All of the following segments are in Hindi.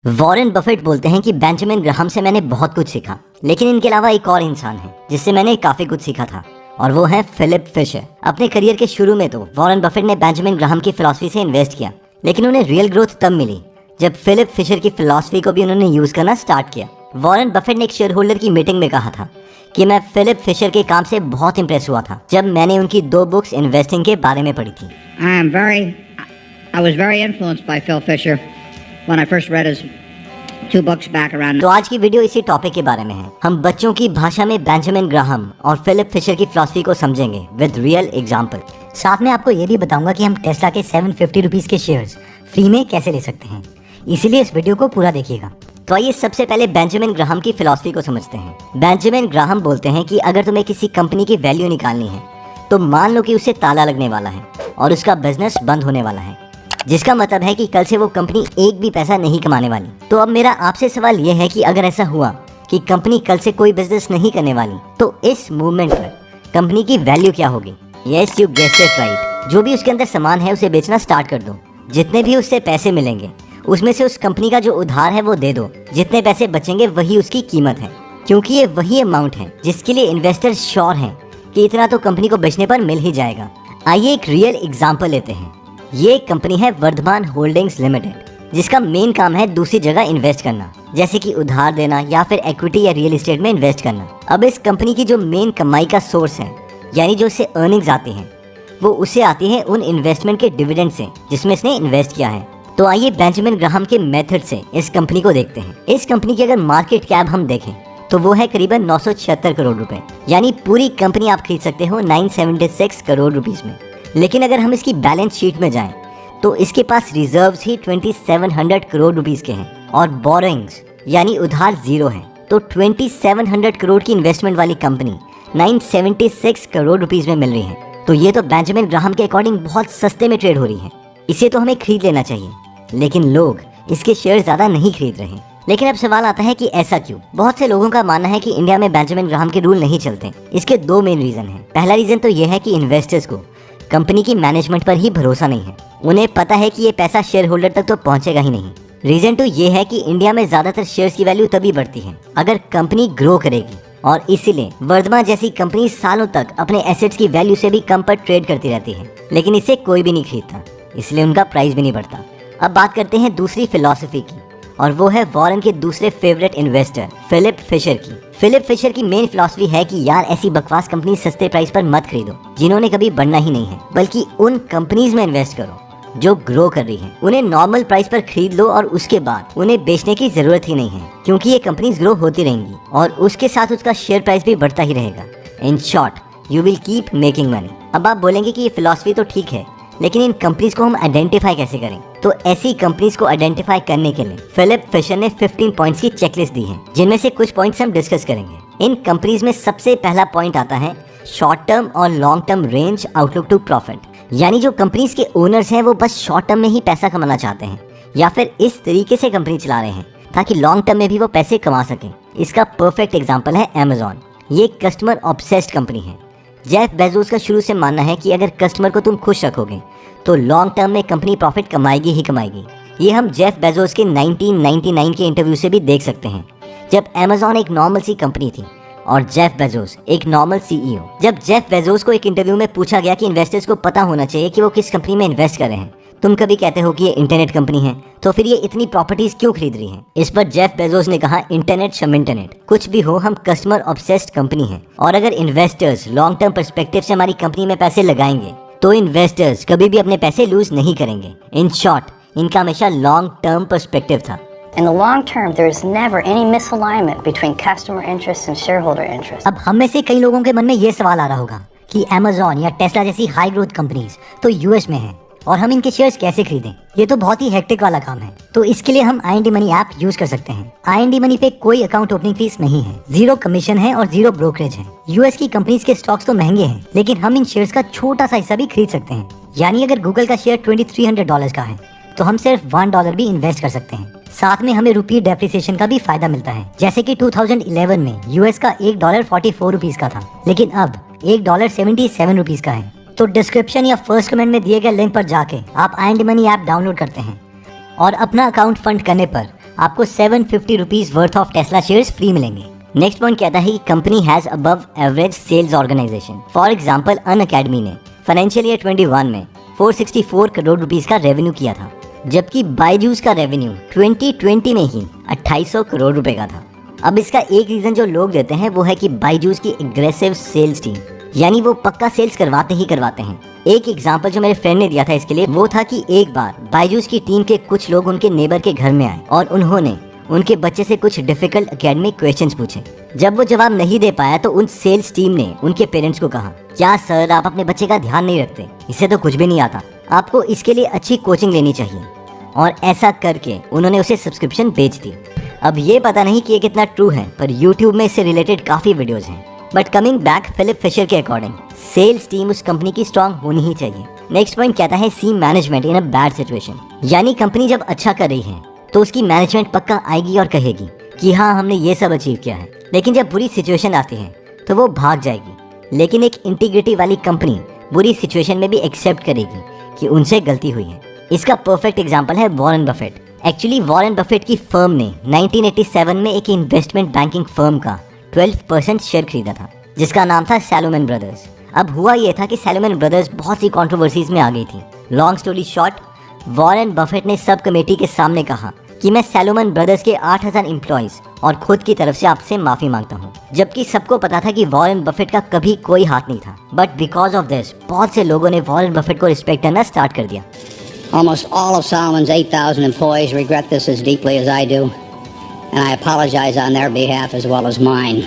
वॉरेन बफेट बोलते हैं कि बेंजामिन ग्राहम से मैंने बहुत कुछ सीखा, लेकिन इनके अलावा एक और इंसान है जिससे मैंने काफी कुछ सीखा था, और वो है फिलिप फिशर। अपने करियर के शुरू में तो वॉरेन बफेट ने बेंजामिन ग्राहम की फिलॉसफी से इन्वेस्ट किया, लेकिन उन्हें रियल ग्रोथ तब मिली जब फिलिप फिशर की फिलॉसफी को भी उन्होंने यूज करना स्टार्ट किया। वॉरेन बफेट ने एक शेयर होल्डर की मीटिंग में कहा था कि मैं फिलिप फिशर के काम से बहुत इंप्रेस हुआ था जब मैंने उनकी 2 बुक्स इन्वेस्टिंग के बारे में पढ़ी थी। I was very influenced by Phil Fisher when I first read his 2 books back around. तो आज की वीडियो इसी टॉपिक के बारे में है। हम बच्चों की भाषा में बेंजामिन ग्राहम और फिलिप फिशर की फिलॉसफी को समझेंगे विद रियल एग्जांपल। साथ में आपको ये भी बताऊंगा कि हम टेस्ला के 750 रुपीस के शेयर्स फ्री में कैसे ले सकते हैं, इसीलिए इस वीडियो को पूरा देखिएगा। तो आइए सबसे पहले बेंजामिन ग्राहम की फिलॉसफी को समझते हैं। बेंजामिन ग्राहम बोलते हैं कि अगर तुम्हें किसी कंपनी की वैल्यू निकालनी है तो मान लो कि उसे ताला लगने वाला है और उसका बिजनेस बंद होने वाला है, जिसका मतलब है कि कल से वो कंपनी एक भी पैसा नहीं कमाने वाली। तो अब मेरा आपसे सवाल ये है कि अगर ऐसा हुआ कि कंपनी कल से कोई बिजनेस नहीं करने वाली, तो इस मूवमेंट पर कंपनी की वैल्यू क्या होगी? Yes, you guessed it right. जो भी उसके अंदर सामान है उसे बेचना स्टार्ट कर दो। जितने भी उससे पैसे मिलेंगे उसमें से उस कंपनी का जो उधार है वो दे दो। जितने पैसे बचेंगे वही उसकी कीमत है, क्योंकि ये वही अमाउंट है जिसके लिए इन्वेस्टर श्योर हैं कि इतना तो कंपनी को बेचने पर मिल ही जाएगा। आइए एक रियल एग्जांपल लेते हैं। ये कंपनी है वर्धमान होल्डिंग्स लिमिटेड, जिसका मेन काम है दूसरी जगह इन्वेस्ट करना, जैसे कि उधार देना या फिर इक्विटी या रियल एस्टेट में इन्वेस्ट करना। अब इस कंपनी की जो मेन कमाई का सोर्स है, यानी जो इससे अर्निंग्स आती हैं, वो उसे आती है उन इन्वेस्टमेंट के डिविडेंड से जिसमें इसने इन्वेस्ट किया है। तो आइए बेंजामिन ग्राहम के मेथड से इस कंपनी को देखते हैं। इस कंपनी की अगर मार्केट कैप हम देखें तो वो है करीबन 976 करोड़ रुपए, यानी पूरी कंपनी आप खरीद सकते हो 976 करोड़ रुपीस में। लेकिन अगर हम इसकी बैलेंस शीट में जाएं तो इसके पास रिजर्व्स ही 2700 करोड़ रुपीस के हैं और बोरोइंग्स यानी उधार 0 है। तो 2700 करोड़ की इन्वेस्टमेंट वाली कंपनी 976 करोड़ रुपीस में मिल रही है। तो ये तो बेंजामिन ग्राहम के अकॉर्डिंग बहुत सस्ते में ट्रेड हो रही है, इसे तो हमें खरीद लेना चाहिए। लेकिन लोग इसके शेयर ज्यादा नहीं खरीद रहे। लेकिन अब सवाल आता है कि ऐसा क्यों? बहुत से लोगों का मानना है कि इंडिया में बेंजामिन ग्राहम के रूल नहीं चलते। इसके 2 मेन रीजन हैं। पहला रीजन तो यह है कि इन्वेस्टर्स को कंपनी की मैनेजमेंट पर ही भरोसा नहीं है। उन्हें पता है कि ये पैसा शेयर होल्डर तक तो पहुंचेगा ही नहीं। रीजन 2 ये है कि इंडिया में ज्यादातर शेयर्स की वैल्यू तभी बढ़ती है अगर कंपनी ग्रो करेगी, और इसीलिए वर्धमान जैसी कंपनी सालों तक अपने एसेट्स की वैल्यू से भी कम पर ट्रेड करती रहती है, लेकिन इसे कोई भी नहीं खरीदता, इसलिए उनका प्राइस भी नहीं बढ़ता। अब बात करते हैं दूसरी फिलॉसफी की, और वो है वॉरेन के दूसरे फेवरेट इन्वेस्टर फिलिप फिशर की। फिलिप फिशर की मेन फिलॉसफी है कि यार ऐसी बकवास कंपनी सस्ते प्राइस पर मत खरीदो जिन्होंने कभी बढ़ना ही नहीं है, बल्कि उन कंपनीज में इन्वेस्ट करो जो ग्रो कर रही है। उन्हें नॉर्मल प्राइस पर खरीद लो और उसके बाद उन्हें बेचने की जरूरत ही नहीं है, क्योंकि ये कंपनीज ग्रो होती रहेंगी और उसके साथ उसका शेयर प्राइस भी बढ़ता ही रहेगा। In short, you will keep making money. अब आप बोलेंगे कि ये फिलॉसफी तो ठीक है, लेकिन इन कंपनीज को हम आइडेंटिफाई कैसे करें? तो ऐसी कंपनीज को आइडेंटिफाई करने के लिए फिलिप फिशर ने 15 पॉइंट्स की चेकलिस्ट दी है, जिनमें से कुछ पॉइंट्स हम डिस्कस करेंगे। इन कंपनीज में सबसे पहला पॉइंट आता है शॉर्ट टर्म और long term range outlook to profit, यानी जो कंपनीज के ओनर्स हैं वो बस शॉर्ट टर्म में ही पैसा कमाना चाहते हैं, या फिर इस तरीके से कंपनी चला रहे हैं ताकि लॉन्ग टर्म में भी वो पैसे कमा सकें। इसका परफेक्ट एग्जाम्पल है अमेजॉन। ये कस्टमर ऑब्सेस्ड कंपनी है। जेफ बेजोस का शुरू से मानना है कि अगर कस्टमर को तुम खुश रखोगे तो लॉन्ग टर्म में कंपनी प्रॉफिट कमाएगी ही कमाएगी। ये हम जेफ बेजोस के 1999 के इंटरव्यू से भी देख सकते हैं, जब अमेजॉन एक नॉर्मल सी कंपनी थी और जेफ बेजोस एक नॉर्मल सीईओ। जब जेफ बेजोस को एक इंटरव्यू में पूछा गया कि इन्वेस्टर्स को पता होना चाहिए कि वो किस कंपनी में इन्वेस्ट कर रहे हैं, तुम कभी कहते हो कि ये इंटरनेट कंपनी है, तो फिर ये इतनी प्रॉपर्टीज क्यों खरीद रही हैं? इस पर जेफ बेजोस ने कहा, इंटरनेट शम इंटरनेट, कुछ भी हो हम कस्टमर ऑब्सेस्ड कंपनी है, और अगर इन्वेस्टर्स लॉन्ग टर्म पर्सपेक्टिव से हमारी कंपनी में पैसे लगाएंगे तो इन्वेस्टर्स कभी भी अपने पैसे लूज नहीं करेंगे। इन शॉर्ट, इनका हमेशा लॉन्ग टर्म पर्सपेक्टिव था। In the long term, there is never any misalignment between customer interests and shareholder interests. अब हम में से कई लोगों के मन में ये सवाल आ रहा होगा कि अमेजॉन या टेस्ला जैसी हाई ग्रोथ कंपनीज तो यूएस में हैं, और हम इनके शेयर्स कैसे खरीदें? ये तो बहुत ही हेक्टिक वाला काम है। तो इसके लिए हम IND मनी ऐप यूज कर सकते हैं। IND मनी पे कोई अकाउंट ओपनिंग फीस नहीं है, 0 कमीशन है और 0 ब्रोकरेज है। यूएस की कंपनीज के स्टॉक्स तो महंगे हैं, लेकिन हम इन शेयर्स का छोटा सा हिस्सा भी खरीद सकते हैं। यानी अगर गूगल का शेयर $2300 का है तो हम सिर्फ $1 भी इन्वेस्ट कर सकते हैं। साथ में हमें रुपी डेप्रिसिएशन का भी फायदा मिलता है, जैसे कि 2011 में यूएस का $1 44 रुपीस का था, लेकिन अब $1 77 रुपीस का है। तो डिस्क्रिप्शन या फर्स्ट कमेंट में दिए गए लिंक पर जाके आप IND मनी ऐप डाउनलोड करते हैं और अपना अकाउंट फंड करने पर आपको 750 rupees worth of Tesla shares free मिलेंगे। नेक्स्ट पॉइंट कहता है कि company has above average sales organization. For example Unacademy ने फाइनेंशियल ईयर 21 में 464 करोड़ रुपीस का रेवेन्यू किया था, जबकि बायजूस का रेवेन्यू 2020 में ही 2800 करोड़ रुपए का था। अब इसका एक रीजन जो लोग देते हैं वो है कि बायजूस की एग्रेसिव सेल्स टीम, यानी वो पक्का सेल्स करवाते ही करवाते हैं। एक एग्जांपल जो मेरे फ्रेंड ने दिया था इसके लिए वो था कि एक बार बायजूस की टीम के कुछ लोग उनके नेबर के घर में आए और उन्होंने उनके बच्चे से कुछ डिफिकल्ट एकेडमिक क्वेश्चंस पूछे। जब वो जवाब नहीं दे पाया तो उन सेल्स टीम ने उनके पेरेंट्स को कहा, क्या सर आप अपने बच्चे का ध्यान नहीं रखते, इसे तो कुछ भी नहीं आता, आपको इसके लिए अच्छी कोचिंग लेनी चाहिए। और ऐसा करके उन्होंने उसे सब्सक्रिप्शन बेच दी। अब ये पता नहीं कि ये कितना ट्रू है, पर यूट्यूब में इससे रिलेटेड काफ़ी वीडियोज़ हैं। But coming back Philip Fisher के अकॉर्डिंग सेल्स टीम उस कंपनी की स्ट्रांग होनी ही चाहिए। नेक्स्ट पॉइंट कहता है see management in a bad situation, यानी कंपनी जब अच्छा कर रही है तो उसकी मैनेजमेंट पक्का आएगी और कहेगी कि हाँ हमने ये सब अचीव किया है, लेकिन जब बुरी सिचुएशन आती है तो वो भाग जाएगी। लेकिन एक इंटीग्रिटी वाली कंपनी बुरी सिचुएशन में भी एक्सेप्ट करेगी कि उनसे गलती हुई है। इसका परफेक्ट एग्जाम्पल है Warren Buffett. Actually Warren Buffett की फर्म ने 1987 में एक इन्वेस्टमेंट बैंकिंग फर्म का 12% शेयर खरीदा था, जिसका नाम था सैलोमन ब्रदर्स। अब हुआ ये था कि सैलोमन ब्रदर्स बहुत सी कंट्रोवर्सीज में आ गई थी। Long story short, Warren Buffett ने सब कमेटी के सामने कहा कि मैं सैलोमन ब्रदर्स के 8000 एम्प्लॉइज और खुद की तरफ से आपसे माफी मांगता हूँ, जबकि सबको पता था कि वॉरेन बफेट का कभी कोई हाथ नहीं था। बट बिकॉज ऑफ दिस बहुत से लोगों ने वॉरेन बफेट को रिस्पेक्ट करना स्टार्ट कर दिया। Almost all of Solomon's 8,000 employees regret this as deeply as I do, and I apologize on their behalf as well as mine.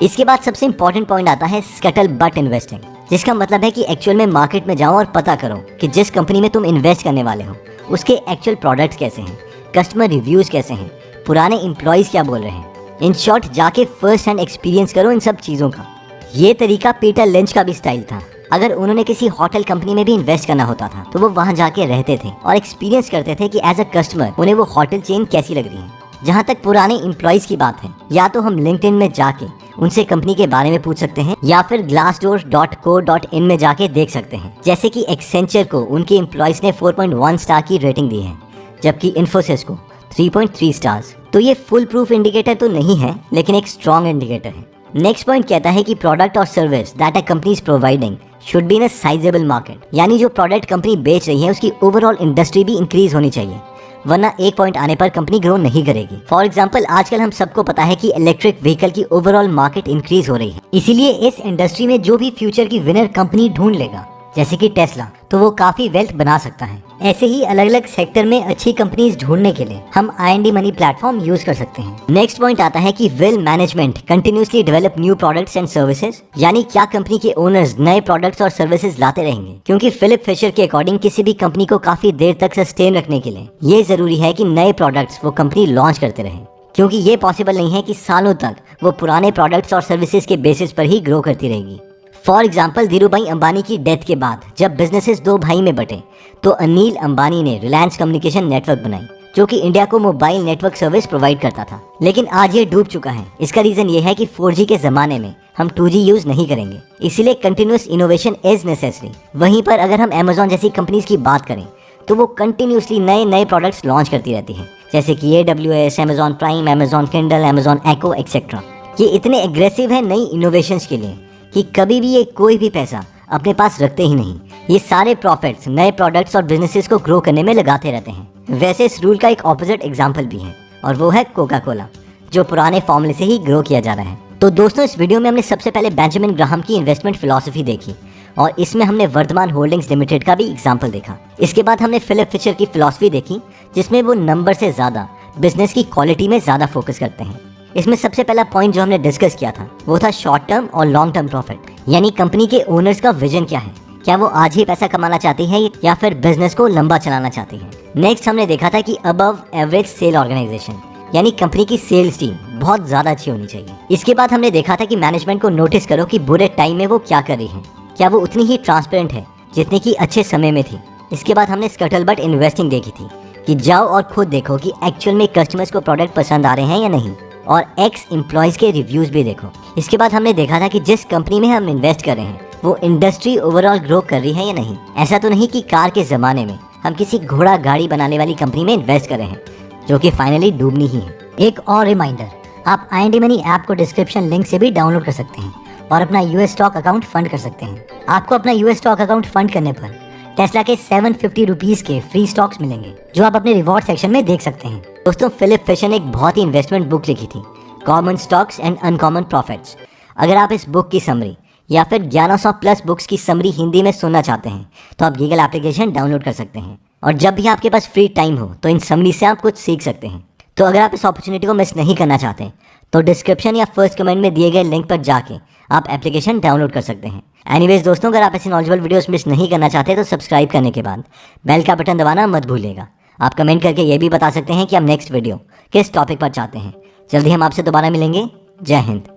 इसके बाद सबसे इम्पोर्टेंट पॉइंट आता है स्कटल बट इन्वेस्टिंग, जिसका मतलब है कि एक्चुअल में मार्केट में जाओ और पता करो कि जिस कंपनी में तुम इन्वेस्ट करने वाले हो उसके एक्चुअल प्रोडक्ट्स कैसे हैं, कस्टमर रिव्यूज़ कैसे हैं, पुराने एम्प्लॉयज़ क्या बोल रहे हैं। इन शॉर्ट जाके फर्स्ट हैंड एक्सपीरियंस करो इन सब चीज़ों का। ये तरीका पीटर लिंच का भी स्टाइल था। अगर उन्होंने किसी होटल कंपनी में भी इन्वेस्ट करना होता था तो वो वहाँ जाके रहते थे और एक्सपीरियंस करते थे कि एज अ कस्टमर उन्हें वो होटल चेन कैसी लग रही है। जहाँ तक पुराने एम्प्लॉयज की बात है, या तो हम लिंक्डइन में जाके उनसे कंपनी के बारे में पूछ सकते हैं या फिर glassdoor.co.in में जाके देख सकते हैं। जैसे कि एक्सेंचर को उनके एम्प्लॉयज ने 4.1 स्टार की रेटिंग दी है, जबकि इन्फोसिस को 3.3 स्टार्स। तो ये फुल प्रूफ इंडिकेटर तो नहीं है, लेकिन एक स्ट्रॉन्ग इंडिकेटर है। नेक्स्ट पॉइंट कहता है कि प्रोडक्ट और service that a company is providing should be in a sizeable market, यानी जो प्रोडक्ट कंपनी बेच रही है उसकी ओवरऑल इंडस्ट्री भी इंक्रीज होनी चाहिए, वरना एक पॉइंट आने पर कंपनी ग्रो नहीं करेगी। फॉर एग्जांपल आजकल हम सबको पता है कि इलेक्ट्रिक व्हीकल की ओवरऑल मार्केट इंक्रीज हो रही है, इसीलिए इस इंडस्ट्री में जो भी फ्यूचर की विनर कंपनी ढूंढ लेगा जैसे कि टेस्ला, तो वो काफी वेल्थ बना सकता है। ऐसे ही अलग अलग सेक्टर में अच्छी कंपनीज ढूंढने के लिए हम I&D मनी प्लेटफॉर्म यूज कर सकते हैं। नेक्स्ट पॉइंट आता है कि will management continuously develop new products and services, यानी क्या कंपनी के ओनर्स नए प्रोडक्ट्स और सर्विसेज लाते रहेंगे, क्योंकि फिलिप फिशर के अकॉर्डिंग किसी भी कंपनी को काफी देर तक सस्टेन रखने के लिए ये जरूरी है कि नए प्रोडक्ट्स वो कंपनी लॉन्च करते रहे, क्योंकि ये पॉसिबल नहीं है कि सालों तक वो पुराने प्रोडक्ट्स और सर्विसेज के बेसिस पर ही ग्रो करती रहेगी। फॉर एग्जाम्पल धीरूभाई अंबानी की डेथ के बाद जब बिजनेसेस दो भाई में बटे तो अनिल अंबानी ने रिलायंस कम्युनिकेशन नेटवर्क बनाई, जो कि इंडिया को मोबाइल नेटवर्क सर्विस प्रोवाइड करता था, लेकिन आज ये डूब चुका है। इसका रीजन ये है कि 4G के जमाने में हम 2G यूज नहीं करेंगे, इसीलिए कंटिन्यूस इनोवेशन इज नेसेसरी। वहीं पर अगर हम Amazon जैसी कंपनीज की बात करें तो वो कंटिन्यूसली नए नए प्रोडक्ट्स लॉन्च करती रहती है, जैसे कि AWS, Amazon prime, Amazon Kindle, Amazon Echo etcetera. ये इतने एग्रेसिव है नई इनोवेशंस के लिए कि कभी भी ये कोई भी पैसा अपने पास रखते ही नहीं। ये सारे प्रॉफिट्स नए प्रोडक्ट्स और बिजनेसेस को ग्रो करने में लगाते रहते हैं। वैसे इस रूल का एक ऑपोजिट एग्जांपल भी है और वो है कोका कोला, जो पुराने फॉर्मूले से ही ग्रो किया जा रहा है। तो दोस्तों इस वीडियो में हमने सबसे पहले बेंजामिन ग्राहम की इन्वेस्टमेंट फिलॉसफी देखी और इसमें हमने वर्धमान होल्डिंग्स लिमिटेड का भी एग्जाम्पल देखा। इसके बाद हमने फिलिप फिशर की फिलॉसफी देखी, जिसमें वो नंबर से ज़्यादा बिजनेस की क्वालिटी में ज़्यादा फोकस करते हैं। इसमें सबसे पहला पॉइंट जो हमने डिस्कस किया था वो था शॉर्ट टर्म और लॉन्ग टर्म प्रॉफिट, यानी कंपनी के ओनर्स का विजन क्या है, क्या वो आज ही पैसा कमाना चाहती है या फिर बिजनेस को लंबा चलाना चाहती है। नेक्स्ट हमने देखा था कि अबव एवरेज सेल ऑर्गेनाइजेशन, यानी कंपनी की सेल्स टीम बहुत ज़्यादा अच्छी होनी चाहिए। इसके बाद हमने देखा था कि मैनेजमेंट को नोटिस करो कि बुरे टाइम में वो क्या कर रही है, क्या वो उतनी ही ट्रांसपेरेंट है जितनी कि अच्छे समय में थी। इसके बाद हमने स्कटल बट इन्वेस्टिंग देखी थी कि जाओ और खुद देखो कि एक्चुअल में कस्टमर्स को प्रोडक्ट पसंद आ रहे हैं या नहीं, और एक्स एम्प्लॉयज़ के रिव्यूज़ भी देखो। इसके बाद हमने देखा था कि जिस कंपनी में हम इन्वेस्ट कर रहे हैं वो इंडस्ट्री ओवरऑल ग्रो कर रही है या नहीं। ऐसा तो नहीं कि कार के ज़माने में हम किसी घोड़ा गाड़ी बनाने वाली कंपनी में इन्वेस्ट कर रहे हैं, जो कि फाइनली डूबनी ही है। एक और रिमाइंडर, आप IND मनी ऐप को डिस्क्रिप्शन लिंक से भी डाउनलोड कर सकते हैं और अपना US स्टॉक अकाउंट फंड कर सकते हैं। आपको अपना US स्टॉक अकाउंट फंड करने पर टेस्ला के 750 रुपीज़ के फ्री स्टॉक्स मिलेंगे, जो आप अपने रिवॉर्ड सेक्शन में देख सकते हैं। दोस्तों, फिलिप फिशर ने एक बहुत ही इन्वेस्टमेंट बुक लिखी थी, common stocks and uncommon profits. अगर आप इस बुक की समरी या फिर 1100 प्लस बुक्स की समरी हिंदी में सुनना चाहते हैं तो आप गीगल एप्लीकेशन डाउनलोड कर सकते हैं और जब भी आपके पास फ्री टाइम हो तो इन समरी से आप कुछ सीख सकते हैं। तो अगर आप इस अपॉर्चुनिटी को मिस नहीं करना चाहते तो डिस्क्रिप्शन या फर्स्ट कमेंट में दिए गए लिंक पर जाके आप एप्लीकेशन डाउनलोड कर सकते हैं। एनीवेज दोस्तों, अगर आप ऐसी नॉलेजेबल वीडियोस मिस नहीं करना चाहते तो सब्सक्राइब करने के बाद बेल का बटन दबाना मत भूलिएगा। आप कमेंट करके ये भी बता सकते हैं कि आप नेक्स्ट वीडियो किस टॉपिक पर चाहते हैं। जल्दी हम आपसे दोबारा मिलेंगे। जय हिंद।